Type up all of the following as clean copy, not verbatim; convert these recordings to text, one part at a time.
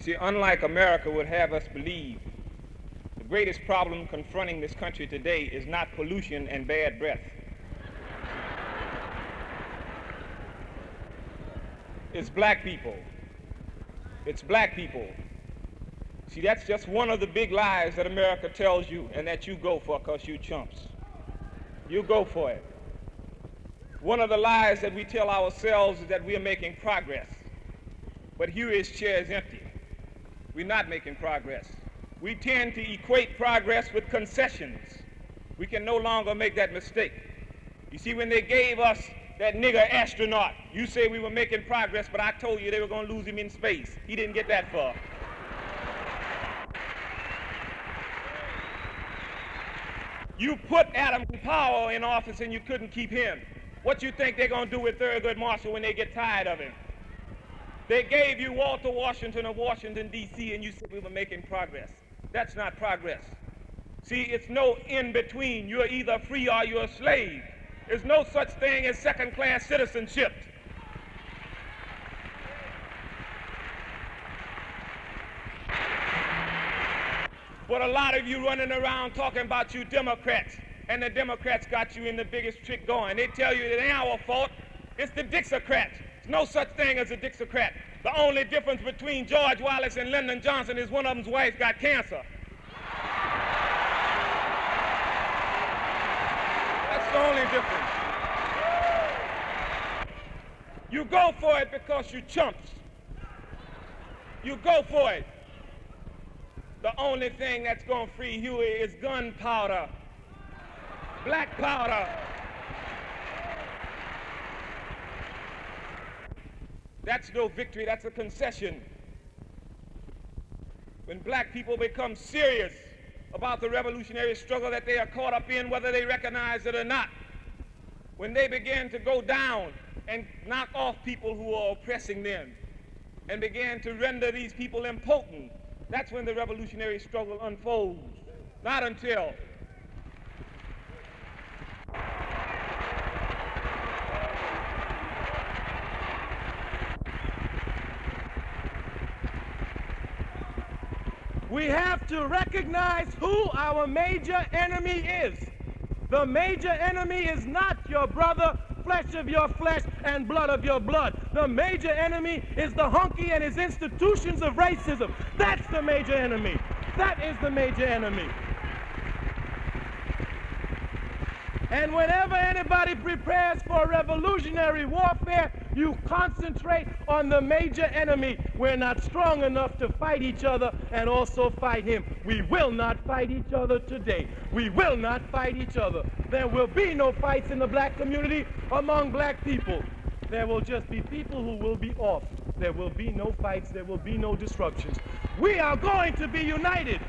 See, unlike America would have us believe, the greatest problem confronting this country today is not pollution and bad breath. It's black people. It's black people. See, that's just one of the big lies that America tells you and that you go for because you chumps. You go for it. One of the lies that we tell ourselves is that we are making progress. But Huey's chair is empty. We're not making progress. We tend to equate progress with concessions. We can no longer make that mistake. You see, when they gave us that nigger astronaut, you say we were making progress, but I told you they were going to lose him in space. He didn't get that far. You put Adam Powell in office and you couldn't keep him. What you think they're going to do with Thurgood Marshall when they get tired of him? They gave you Walter Washington of Washington, D.C., and you said we were making progress. That's not progress. See, it's no in-between. You're either free or you're a slave. There's no such thing as second-class citizenship. But a lot of you running around talking about you Democrats, and the Democrats got you in the biggest trick going. They tell you it ain't our fault, it's the Dixiecrats. There's no such thing as a Dixiecrat. The only difference between George Wallace and Lyndon Johnson is one of them's wife got cancer. That's the only difference. You go for it because you chumps. You go for it. The only thing that's going to free Huey is gunpowder, black powder. That's no victory, that's a concession. When black people become serious about the revolutionary struggle that they are caught up in, whether they recognize it or not, when they begin to go down and knock off people who are oppressing them and begin to render these people impotent, that's when the revolutionary struggle unfolds. Not until. We have to recognize who our major enemy is. The major enemy is not your brother, flesh of your flesh and blood of your blood. The major enemy is the hunky and his institutions of racism. That's the major enemy. That is the major enemy. And whenever anybody prepares for revolutionary warfare, you concentrate on the major enemy. We're not strong enough to fight each other and also fight him. We will not fight each other today. We will not fight each other. There will be no fights in the black community among black people. There will just be people who will be off. There will be no fights. There will be no disruptions. We are going to be united.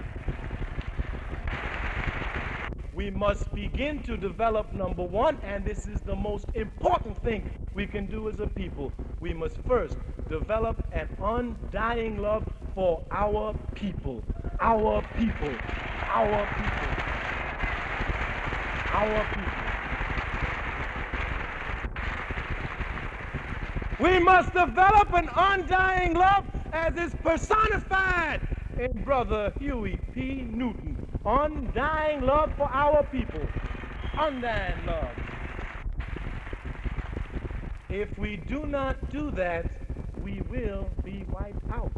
We must begin to develop, number one, and this is the most important thing we can do as a people. We must first develop an undying love for our people. Our people. Our people. Our people. We must develop an undying love as is personified in Brother Huey P. Newton. Undying love for our people. Undying love. If we do not do that, we will be wiped out.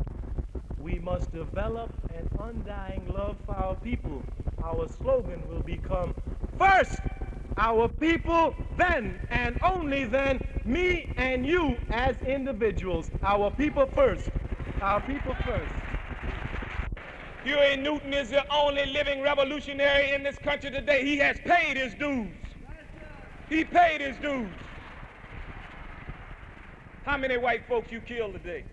We must develop an undying love for our people. Our slogan will become, first, our people, then, and only then, me and you as individuals. Our people first. Our people first. Huey Newton is the only living revolutionary in this country today. He has paid his dues. He paid his dues. How many white folks you killed today?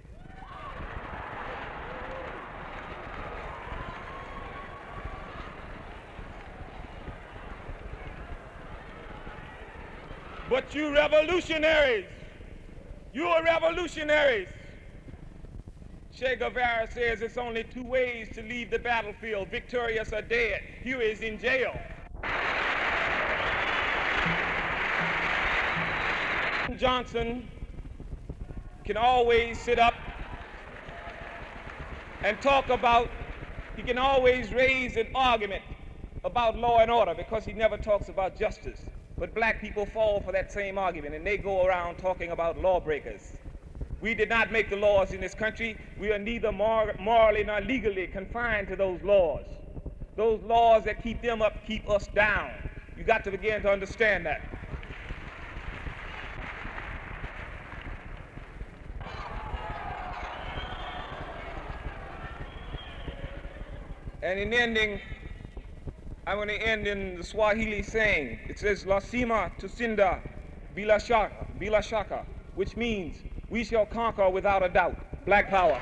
But you revolutionaries, you are revolutionaries. Che Guevara says it's only two ways to leave the battlefield, victorious or dead. Huey's in jail. Johnson can always sit up and talk about, he can always raise an argument about law and order because he never talks about justice. But black people fall for that same argument and they go around talking about lawbreakers. We did not make the laws in this country. We are neither morally nor legally confined to those laws. Those laws that keep them up keep us down. You got to begin to understand that. And in ending, I'm going to end in the Swahili saying. It says, Lasima tusinda bila shaka, which means we shall conquer without a doubt. Black power.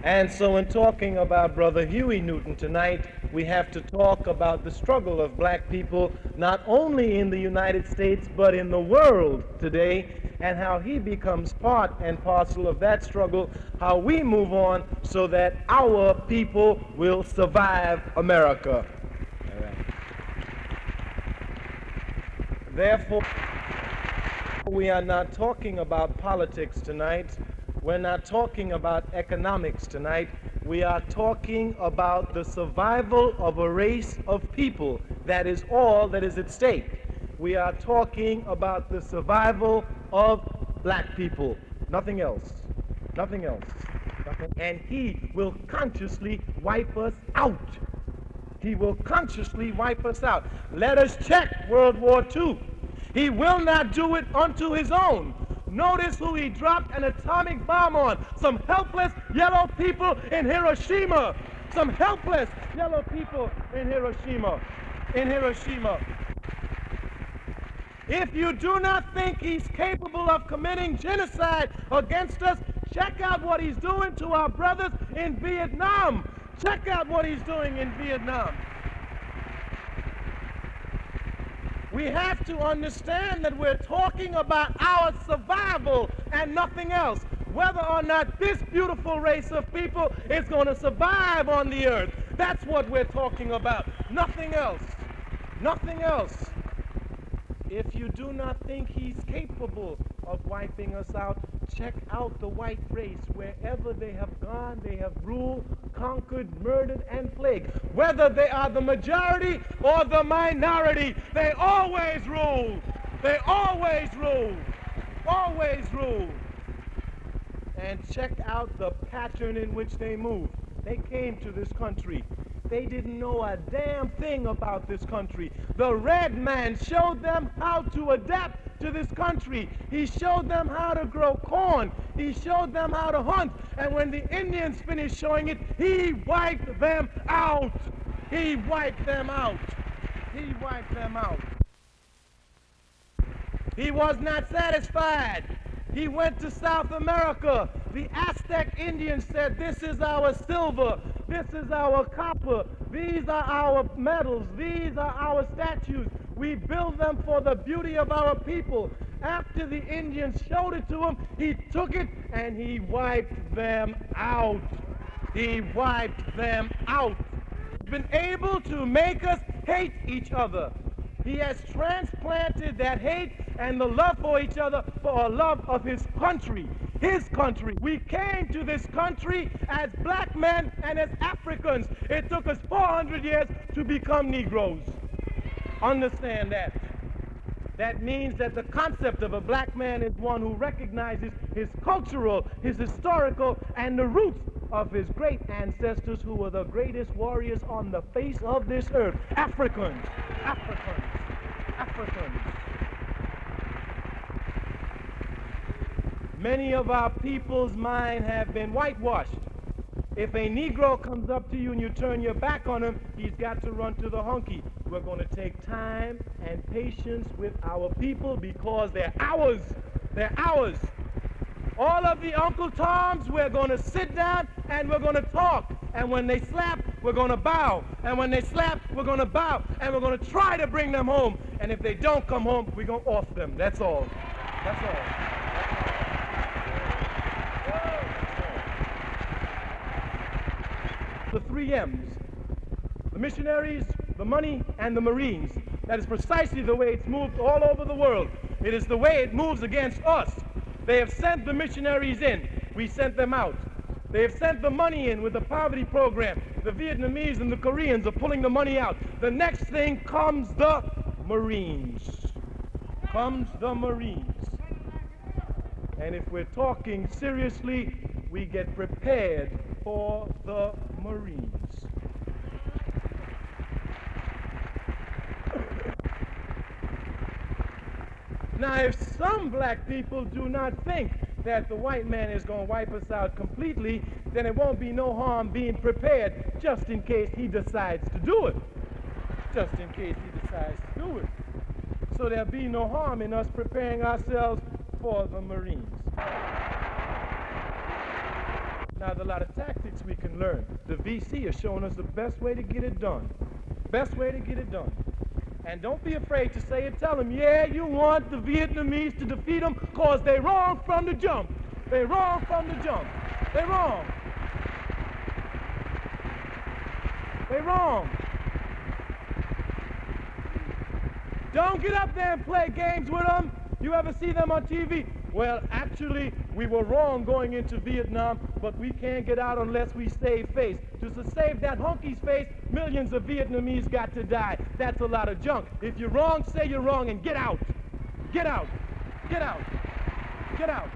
And so in talking about Brother Huey Newton tonight, we have to talk about the struggle of black people, not only in the United States, but in the world today, and how he becomes part and parcel of that struggle, how we move on so that our people will survive America. All right. Therefore, we are not talking about politics tonight. We're not talking about economics tonight. We are talking about the survival of a race of people. That is all that is at stake. We are talking about the survival of black people. Nothing else. Nothing else. Nothing. And he will consciously wipe us out. He will consciously wipe us out. Let us check World War II. He will not do it unto his own. Notice who he dropped an atomic bomb on. Some helpless yellow people in Hiroshima. Some helpless yellow people in Hiroshima. If you do not think he's capable of committing genocide against us, check out what he's doing to our brothers in Vietnam. Check out what he's doing in Vietnam. We have to understand that we're talking about our survival and nothing else. Whether or not this beautiful race of people is going to survive on the earth. That's what we're talking about. Nothing else. Nothing else. If you do not think he's capable of wiping us out, check out the white race. Wherever they have gone, they have ruled, conquered, murdered, and plagued. Whether they are the majority or the minority, they always rule. They always rule. Always rule. And check out the pattern in which they move. They came to this country. They didn't know a damn thing about this country. The red man showed them how to adapt to this country. He showed them how to grow corn. He showed them how to hunt. And when the Indians finished showing it, he wiped them out. He wiped them out. He wiped them out. He was not satisfied. He went to South America. The Aztec Indians said, "This is our silver. This is our copper. These are our metals. These are our statues. We build them for the beauty of our people." After the Indians showed it to him, he took it and he wiped them out. He wiped them out. He's been able to make us hate each other. He has transplanted that hate and the love for each other for a love of his country. His country. We came to this country as black men and as Africans. It took us 400 years to become Negroes. Understand that. That means that the concept of a black man is one who recognizes his cultural, his historical, and the roots of his great ancestors who were the greatest warriors on the face of this earth. Africans. Africans. Africans. Many of our people's minds have been whitewashed. If a Negro comes up to you and you turn your back on him, he's got to run to the hunky. We're going to take time and patience with our people because they're ours. They're ours. All of the Uncle Toms, we're going to sit down and we're going to talk. And when they slap, we're going to bow. And when they slap, we're going to bow. And we're going to try to bring them home. And if they don't come home, we're going to off them. That's all. That's all. The 3 M's. The missionaries, the money, and the Marines. That is precisely the way it's moved all over the world. It is the way it moves against us. They have sent the missionaries in. We sent them out. They have sent the money in with the poverty program. The Vietnamese and the Koreans are pulling the money out. The next thing comes the Marines. Comes the Marines. And if we're talking seriously, we get prepared for the Marines. Now, if some black people do not think that the white man is going to wipe us out completely, then it won't be no harm being prepared just in case he decides to do it. Just in case he decides to do it. So there'll be no harm in us preparing ourselves for the Marines. Now, there's a lot of tactics we can learn. The VC has shown us the best way to get it done. Best way to get it done. And don't be afraid to say it. Tell them, yeah, you want the Vietnamese to defeat them because they're wrong from the jump. They're wrong from the jump. They're wrong. They're wrong. Don't get up there and play games with them. You ever see them on TV? Well, actually, we were wrong going into Vietnam, but we can't get out unless we save face. Just to save that hunky's face, millions of Vietnamese got to die. That's a lot of junk. If you're wrong, say you're wrong and get out. Get out. Get out. Get out.